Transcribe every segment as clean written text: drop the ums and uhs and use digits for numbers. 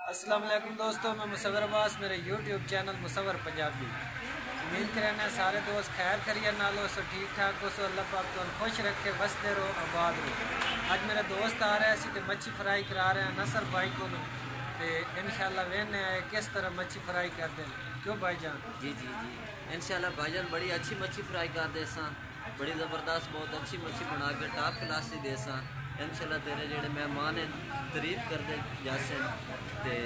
السلام علیکم دوستو، میں مصور عباس، میرے یوٹیوب چینل مصور پنجابی۔ امید کرنا سارے دوست خیر خیریت نال ہو، سو ٹھیک ٹھاک ہو، سو اللہ پاک تمہیں خوش رکھے، وستے رہو، آباد رہو۔ اج میرا دوست آ رہا ہے، اسی تے مچھی فرائی کرا رہے ہیں نصر بھائی کو، تے انشاءاللہ وینے آئے کس طرح مچھی فرائی کر دیں۔ کیوں بھائی جان؟ جی انشاءاللہ بھائی جان بڑی اچھی مچھی فرائی کر دے ساں، بڑی زبردست بہت اچھی مچھی بنا کے ٹاپ کلاس دی دے ساں۔ انشاءاللہ تیرے جڑے مہمان ہیں تعریف کر دے جاسن تے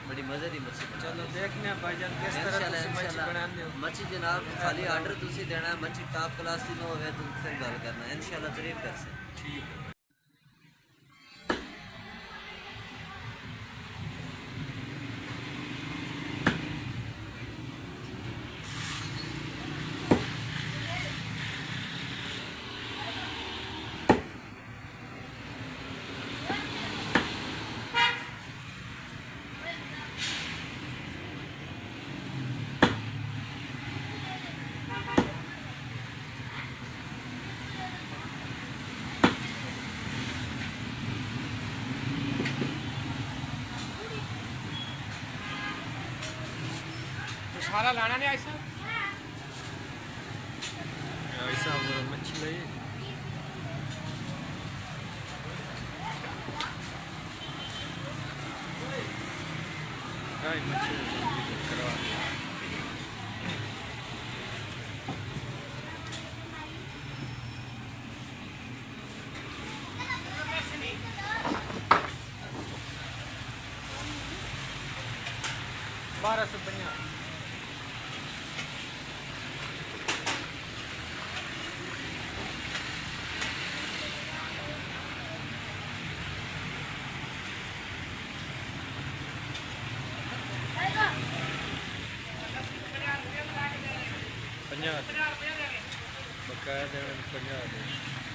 بڑی مزے دی مچھی بنا۔ چلو دیکھنے ہیں بھائی جان کس طرح تسی مچھی بنان دے ہو۔ مچھی جناب خالی آرڈر تسی دینا ہے، مچھی ٹاپ کلاس دی نہ ہوئے تو پھر گل کرنا ہے، انشاءاللہ تعریف کر سے۔ ٹھیک ہے۔ مشالہ لانا نہیں ایسا ایسا مچھی لئی مچھی کروا بارہ سو پنجا بقایا دینا 50 دے